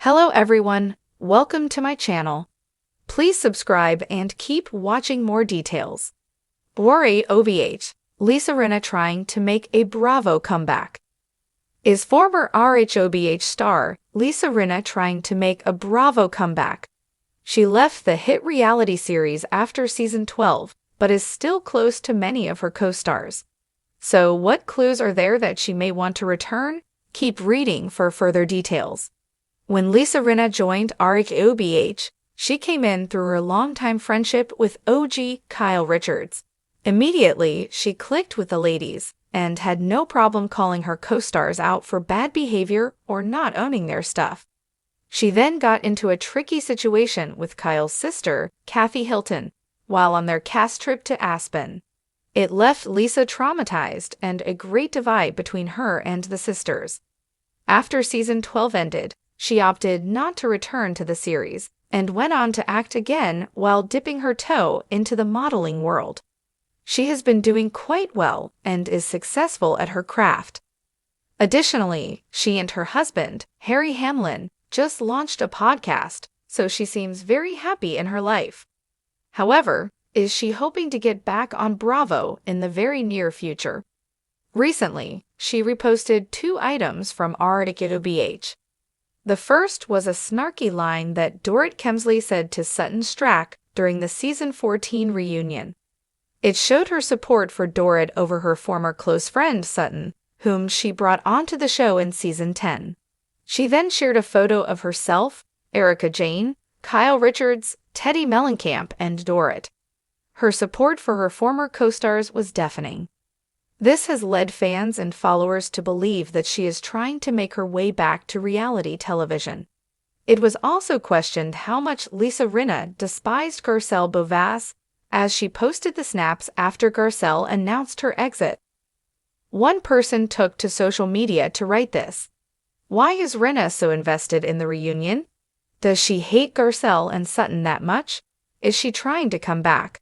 Hello everyone, welcome to my channel. Please subscribe and keep watching more details. Rinna RHOBH, Lisa Rinna trying to make a Bravo comeback. Is former RHOBH star Lisa Rinna trying to make a Bravo comeback? She left the hit reality series after season 12, but is still close to many of her co-stars. So what clues are there that she may want to return? Keep reading for further details. When Lisa Rinna joined RHOBH, she came in through her longtime friendship with OG Kyle Richards. Immediately, she clicked with the ladies and had no problem calling her co-stars out for bad behavior or not owning their stuff. She then got into a tricky situation with Kyle's sister, Kathy Hilton, while on their cast trip to Aspen. It left Lisa traumatized and a great divide between her and the sisters. After season 12 ended, she opted not to return to the series and went on to act again while dipping her toe into the modeling world. She has been doing quite well and is successful at her craft. Additionally, she and her husband, Harry Hamlin, just launched a podcast, so she seems very happy in her life. However, is she hoping to get back on Bravo in the very near future? Recently, she reposted 2 items from RHOBH. The first was a snarky line that Dorit Kemsley said to Sutton Stracke during the season 14 reunion. It showed her support for Dorit over her former close friend Sutton, whom she brought onto the show in season 10. She then shared a photo of herself, Erika Jayne, Kyle Richards, Teddi Mellencamp, and Dorit. Her support for her former co-stars was deafening. This has led fans and followers to believe that she is trying to make her way back to reality television. It was also questioned how much Lisa Rinna despised Garcelle Beauvais, as she posted the snaps after Garcelle announced her exit. One person took to social media to write this. Why is Rinna so invested in the reunion? Does she hate Garcelle and Sutton that much? Is she trying to come back?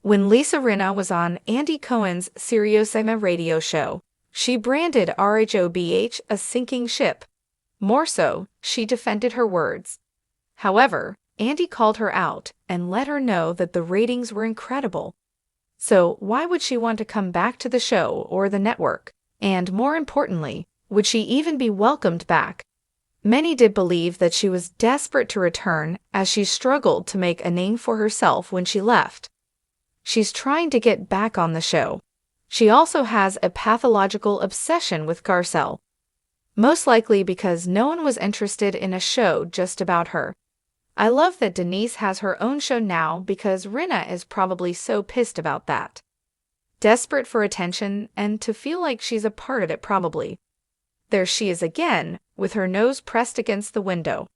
When Lisa Rinna was on Andy Cohen's SiriusXM radio show, she branded RHOBH a sinking ship. More so, she defended her words. However, Andy called her out and let her know that the ratings were incredible. So why would she want to come back to the show or the network? And more importantly, would she even be welcomed back? Many did believe that she was desperate to return as she struggled to make a name for herself when she left. She's trying to get back on the show. She also has a pathological obsession with Garcelle. Most likely because no one was interested in a show just about her. I love that Denise has her own show now because Rinna is probably so pissed about that. Desperate for attention and to feel like she's a part of it probably. There she is again, with her nose pressed against the window.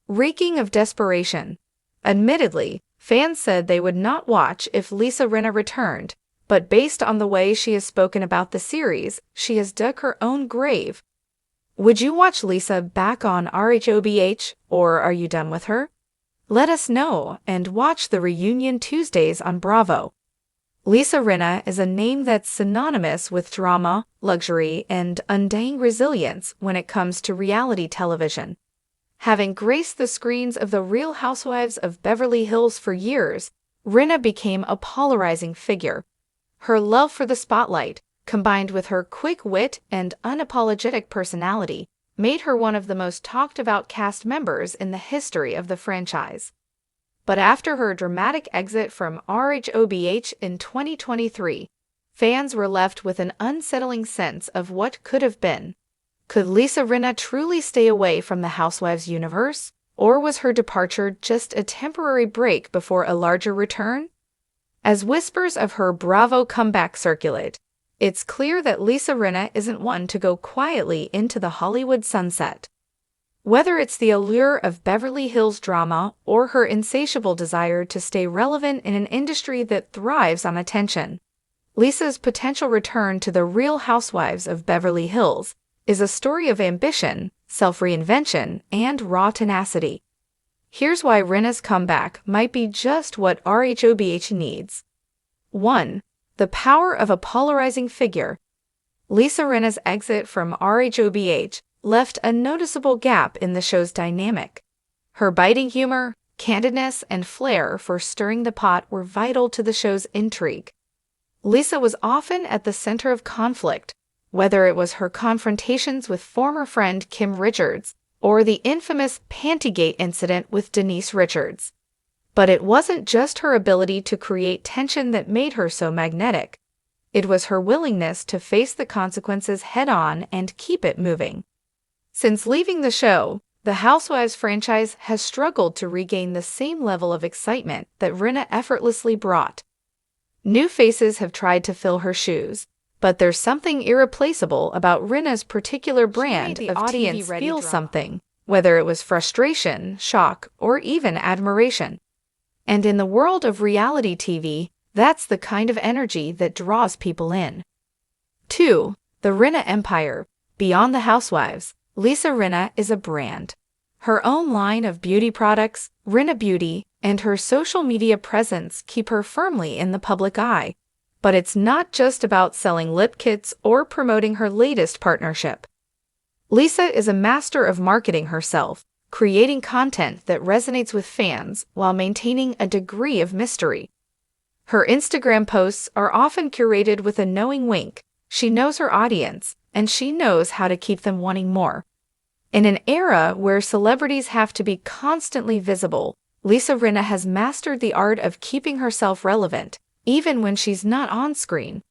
Reeking of desperation. Admittedly, fans said they would not watch if Lisa Rinna returned, but based on the way she has spoken about the series, she has dug her own grave. Would you watch Lisa back on RHOBH, or are you done with her? Let us know and watch the reunion Tuesdays on Bravo. Lisa Rinna is a name that's synonymous with drama, luxury, and undying resilience when it comes to reality television. Having graced the screens of The Real Housewives of Beverly Hills for years, Rinna became a polarizing figure. Her love for the spotlight, combined with her quick wit and unapologetic personality, made her one of the most talked-about cast members in the history of the franchise. But after her dramatic exit from RHOBH in 2023, fans were left with an unsettling sense of what could have been. Could Lisa Rinna truly stay away from the Housewives universe, or was her departure just a temporary break before a larger return? As whispers of her Bravo comeback circulate, it's clear that Lisa Rinna isn't one to go quietly into the Hollywood sunset. Whether it's the allure of Beverly Hills drama or her insatiable desire to stay relevant in an industry that thrives on attention, Lisa's potential return to The Real Housewives of Beverly Hills is a story of ambition, self-reinvention, and raw tenacity. Here's why Rinna's comeback might be just what RHOBH needs. 1. The power of a polarizing figure. Lisa Rinna's exit from RHOBH left a noticeable gap in the show's dynamic. Her biting humor, candidness, and flair for stirring the pot were vital to the show's intrigue. Lisa was often at the center of conflict, whether it was her confrontations with former friend Kim Richards or the infamous Pantygate incident with Denise Richards. But it wasn't just her ability to create tension that made her so magnetic. It was her willingness to face the consequences head-on and keep it moving. Since leaving the show, the Housewives franchise has struggled to regain the same level of excitement that Rinna effortlessly brought. New faces have tried to fill her shoes, but there's something irreplaceable about Rinna's particular brand of audience feel something, whether it was frustration, shock, or even admiration. And in the world of reality TV, that's the kind of energy that draws people in. 2. The Rinna Empire. Beyond the Housewives, Lisa Rinna is a brand. Her own line of beauty products, Rinna Beauty, and her social media presence keep her firmly in the public eye. But it's not just about selling lip kits or promoting her latest partnership. Lisa is a master of marketing herself, creating content that resonates with fans while maintaining a degree of mystery. Her Instagram posts are often curated with a knowing wink. She knows her audience, and she knows how to keep them wanting more. In an era where celebrities have to be constantly visible, Lisa Rinna has mastered the art of keeping herself relevant, even when she's not on screen.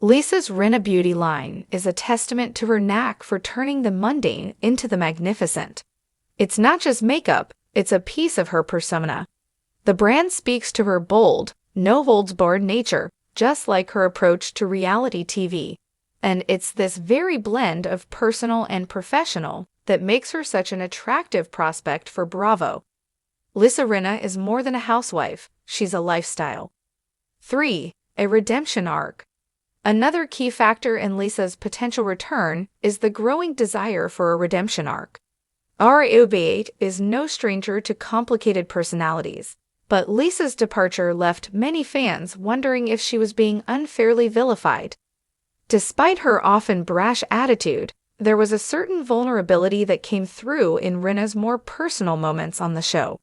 Lisa's Rinna Beauty line is a testament to her knack for turning the mundane into the magnificent. It's not just makeup, it's a piece of her persona. The brand speaks to her bold, no-holds-barred nature, just like her approach to reality TV. And it's this very blend of personal and professional that makes her such an attractive prospect for Bravo. Lisa Rinna is more than a housewife, she's a lifestyle. 3. A redemption arc. Another key factor in Lisa's potential return is the growing desire for a redemption arc. RHOBH is no stranger to complicated personalities, but Lisa's departure left many fans wondering if she was being unfairly vilified. Despite her often brash attitude, there was a certain vulnerability that came through in Rinna's more personal moments on the show.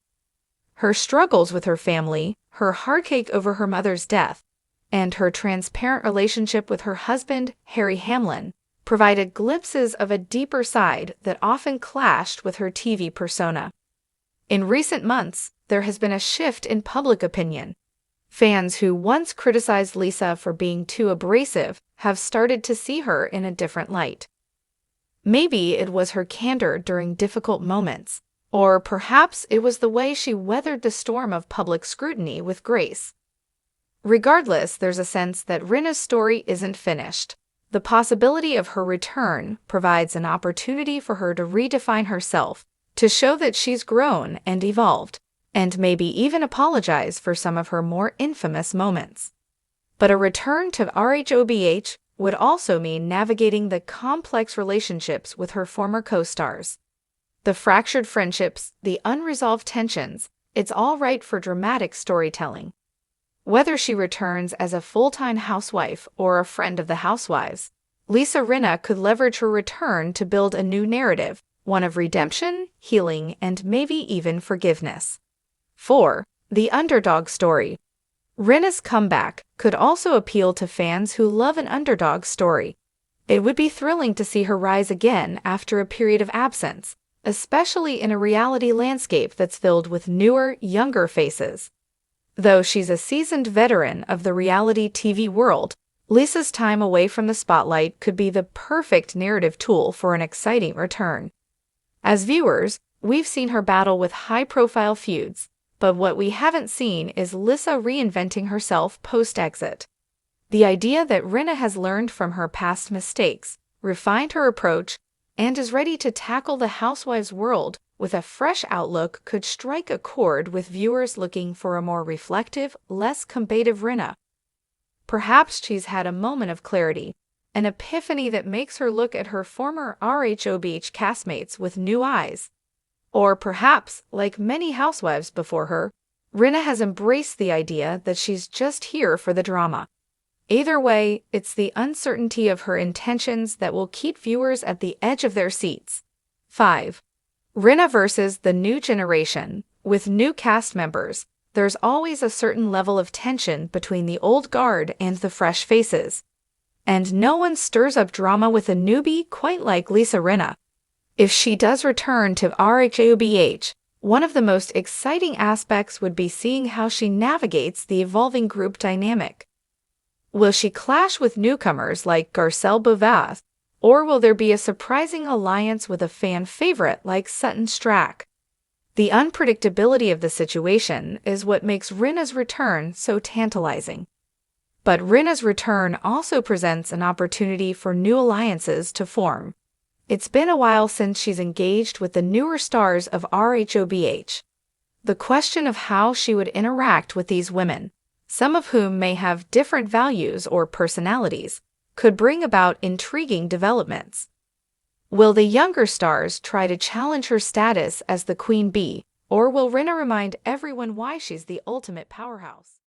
Her struggles with her family, her heartache over her mother's death, and her transparent relationship with her husband, Harry Hamlin, provided glimpses of a deeper side that often clashed with her TV persona. In recent months, there has been a shift in public opinion. Fans who once criticized Lisa for being too abrasive have started to see her in a different light. Maybe it was her candor during difficult moments, or perhaps it was the way she weathered the storm of public scrutiny with grace. Regardless, there's a sense that Rinna's story isn't finished. The possibility of her return provides an opportunity for her to redefine herself, to show that she's grown and evolved, and maybe even apologize for some of her more infamous moments. But a return to RHOBH would also mean navigating the complex relationships with her former co-stars. The fractured friendships, the unresolved tensions, it's all right for dramatic storytelling. Whether she returns as a full-time housewife or a friend of the Housewives, Lisa Rinna could leverage her return to build a new narrative, one of redemption, healing, and maybe even forgiveness. 4. The underdog story. Rinna's comeback could also appeal to fans who love an underdog story. It would be thrilling to see her rise again after a period of absence, especially in a reality landscape that's filled with newer, younger faces. Though she's a seasoned veteran of the reality TV world, Lisa's time away from the spotlight could be the perfect narrative tool for an exciting return. As viewers, we've seen her battle with high-profile feuds, but what we haven't seen is Lisa reinventing herself post-exit. The idea that Rinna has learned from her past mistakes, refined her approach, and is ready to tackle the Housewives world with a fresh outlook could strike a chord with viewers looking for a more reflective, less combative Rinna. Perhaps she's had a moment of clarity, an epiphany that makes her look at her former RHOBH castmates with new eyes. Or perhaps, like many housewives before her, Rinna has embraced the idea that she's just here for the drama. Either way, it's the uncertainty of her intentions that will keep viewers at the edge of their seats. 5. Rinna versus the new generation. With new cast members, there's always a certain level of tension between the old guard and the fresh faces. And no one stirs up drama with a newbie quite like Lisa Rinna. If she does return to RHOBH, one of the most exciting aspects would be seeing how she navigates the evolving group dynamic. Will she clash with newcomers like Garcelle Beauvais, or will there be a surprising alliance with a fan favorite like Sutton Stracke? The unpredictability of the situation is what makes Rinna's return so tantalizing. But Rinna's return also presents an opportunity for new alliances to form. It's been a while since she's engaged with the newer stars of RHOBH. The question of how she would interact with these women, some of whom may have different values or personalities, could bring about intriguing developments. Will the younger stars try to challenge her status as the queen bee, or will Rinna remind everyone why she's the ultimate powerhouse?